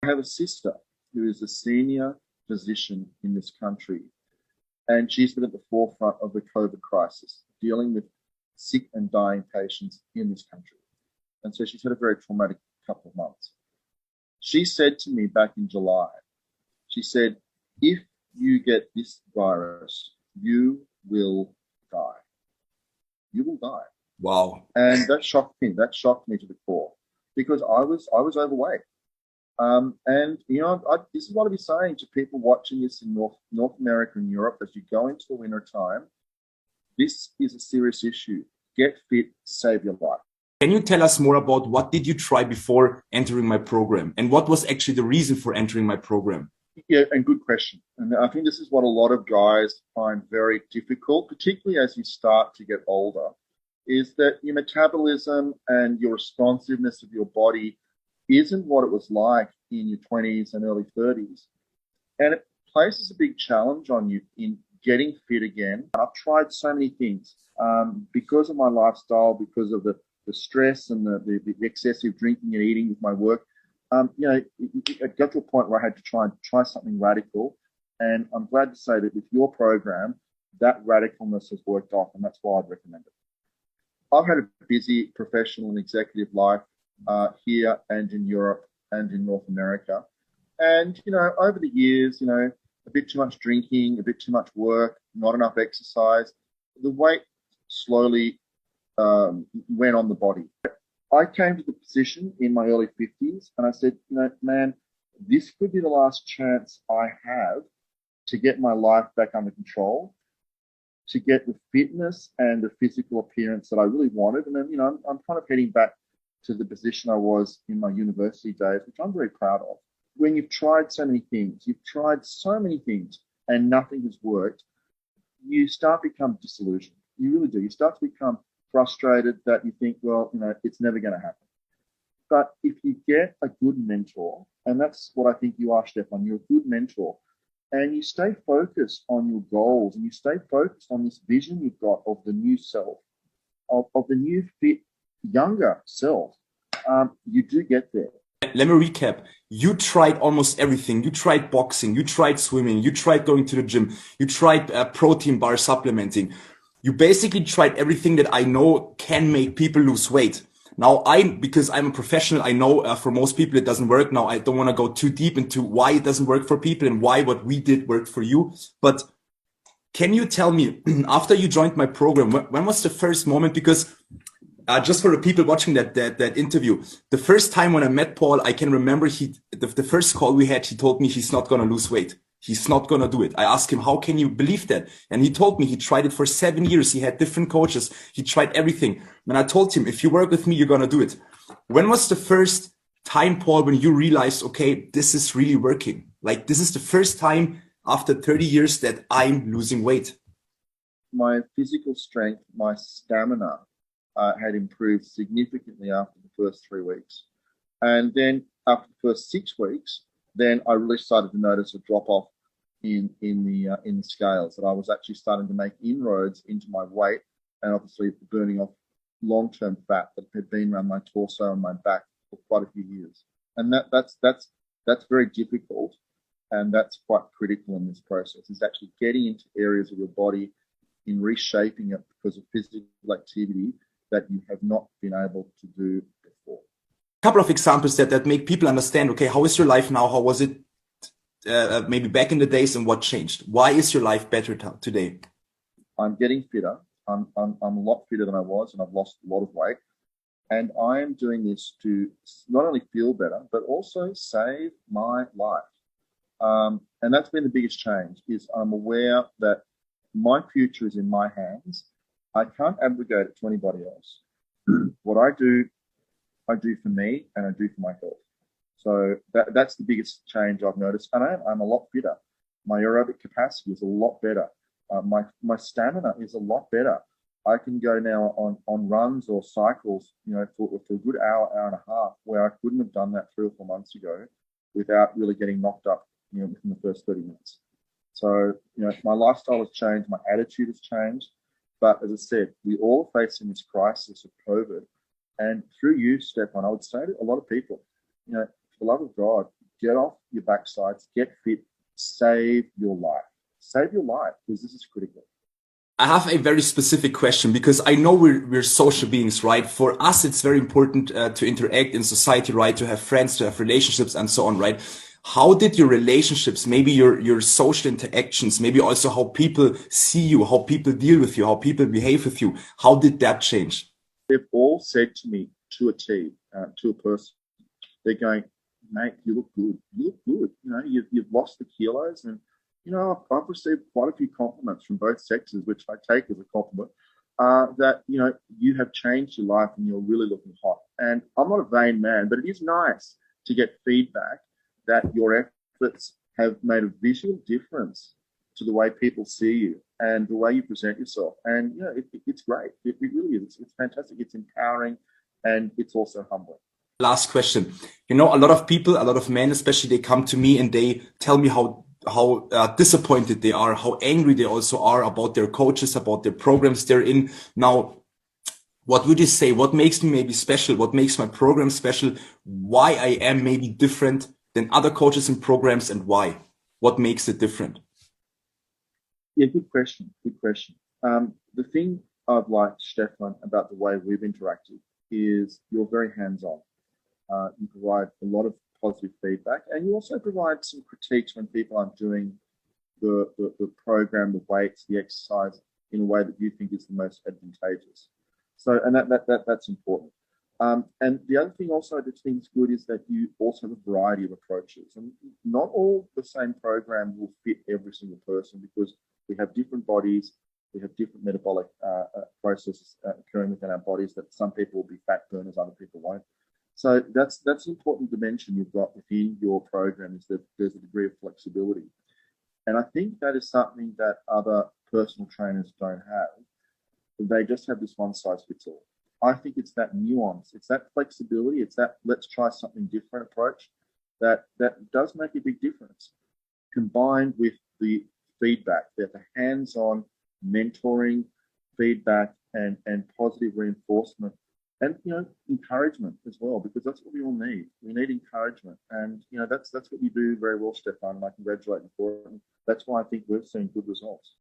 have a sister who is a senior physician in this country, and she's been at the forefront of the COVID crisis, dealing with sick and dying patients in this country. And so she's had a very traumatic couple of months. She said to me back in July, she said, if you get this virus, you will die. You will die. Wow. And that shocked me. That shocked me to the core, because I was overweight. And, you know, this is what I'd be saying to people watching this in North America and Europe as you go into the winter time. This is a serious issue. Get fit, save your life. Can you tell us more about what did you try before entering my program? And what was actually the reason for entering my program? Yeah, and good question. And I think this is what a lot of guys find very difficult, particularly as you start to get older, is that your metabolism and your responsiveness of your body isn't what it was like in your 20s and early 30s. And it places a big challenge on you in getting fit again. I've tried so many things because of my lifestyle, because of the stress and the excessive drinking and eating with my work. You know, it got to a point where I had to try something radical. And I'm glad to say that with your program, that radicalness has worked off, and that's why I'd recommend it. I've had a busy professional and executive life here and in Europe and in North America. And, you know, over the years, you know, a bit too much drinking, a bit too much work, not enough exercise, the weight slowly went on the body. I came to the position in my early 50s and I said, you know, man, this could be the last chance I have to get my life back under control, to get the fitness and the physical appearance that I really wanted. And then, you know, I'm kind of heading back to the position I was in my university days, which I'm very proud of. When you've tried so many things, and nothing has worked, you start to become disillusioned. You really do. You start to become frustrated that you think, well, you know, it's never going to happen. But if you get a good mentor, and that's what I think you are, Stefan, you're a good mentor, and you stay focused on your goals and you stay focused on this vision you've got of the new self, of the new fit, younger self, you do get there. Let me recap. You tried almost everything. You tried boxing, you tried swimming, you tried going to the gym, you tried protein bar supplementing. You basically tried everything that I know can make people lose weight. Now, because I'm a professional, I know for most people it doesn't work. Now, I don't want to go too deep into why it doesn't work for people and why what we did worked for you. But can you tell me, after you joined my program, when was the first moment? Because just for the people watching that interview, the first time when I met Paul, I can remember the first call we had, he told me he's not going to lose weight. He's not going to do it. I asked him, how can you believe that? And he told me he tried it for 7 years. He had different coaches. He tried everything. And I told him, if you work with me, you're going to do it. When was the first time, Paul, when you realized, okay, this is really working? Like, this is the first time after 30 years that I'm losing weight. My physical strength, my stamina had improved significantly after the first 3 weeks. And then after the first 6 weeks, then I really started to notice a drop off in the scales, that I was actually starting to make inroads into my weight and obviously burning off long-term fat that had been around my torso and my back for quite a few years. And that's very difficult, and that's quite critical in this process, is actually getting into areas of your body in reshaping it because of physical activity that you have not been able to do before. Couple of examples that make people understand, okay, how is your life now? How was it maybe back in the days, and what changed? Why is your life better today? I'm getting fitter. I'm a lot fitter than I was, and I've lost a lot of weight. And I am doing this to not only feel better, but also save my life. And that's been the biggest change, is I'm aware that my future is in my hands. I can't abrogate it to anybody else. What I do for me, and I do for my health. So that's the biggest change I've noticed. And I'm a lot fitter. My aerobic capacity is a lot better. My stamina is a lot better. I can go now on runs or cycles, you know, for a good hour and a half, where I couldn't have done that 3 or 4 months ago without really getting knocked up, you know, within the first 30 minutes. So, you know, my lifestyle has changed, my attitude has changed. But as I said, we all are facing this crisis of COVID. And through you, Stefan, I would say to a lot of people, you know, for the love of God, get off your backsides, get fit, save your life. Save your life, because this is critical. I have a very specific question because I know we're social beings, right? For us, it's very important to interact in society, right? To have friends, to have relationships and so on, right? How did your relationships, maybe your social interactions, maybe also how people see you, how people deal with you, how people behave with you, how did that change? They've all said to me to a T, to a person, they're going, mate, you look good. You look good. You know, you've lost the kilos. And, you know, I've received quite a few compliments from both sexes, which I take as a compliment, that, you know, you have changed your life and you're really looking hot. And I'm not a vain man, but it is nice to get feedback that your efforts have made a visual difference to the way people see you and the way you present yourself. And, you know, it's great. It really is. It's fantastic. It's empowering, and it's also humbling. Last question. You know, a lot of people, a lot of men, especially, they come to me and they tell me how disappointed they are, how angry they also are about their coaches, about their programs they're in. Now, what would you say? What makes me maybe special? What makes my program special? Why I am maybe different than other coaches and programs, and why? What makes it different? Yeah, good question. Good question. The thing I've liked, Stefan, about the way we've interacted is you're very hands-on. You provide a lot of positive feedback, and you also provide some critiques when people aren't doing the program, the weights, the exercise in a way that you think is the most advantageous. So, and that's important. And the other thing also that I think is good is that you also have a variety of approaches, and not all the same program will fit every single person because we have different bodies, we have different metabolic processes occurring within our bodies. That some people will be fat burners, other people won't. So that's an important dimension you've got within your program, is that there's a degree of flexibility. And I think that is something that other personal trainers don't have. They just have this one size fits all. I think it's that nuance, it's that flexibility, it's that let's try something different approach that does make a big difference, combined with the feedback, the hands-on mentoring, feedback, and positive reinforcement, and you know, encouragement as well, because that's what we all need. We need encouragement, and you know, that's what you do very well, Stefan. And I congratulate you for it. And that's why I think we've seen good results.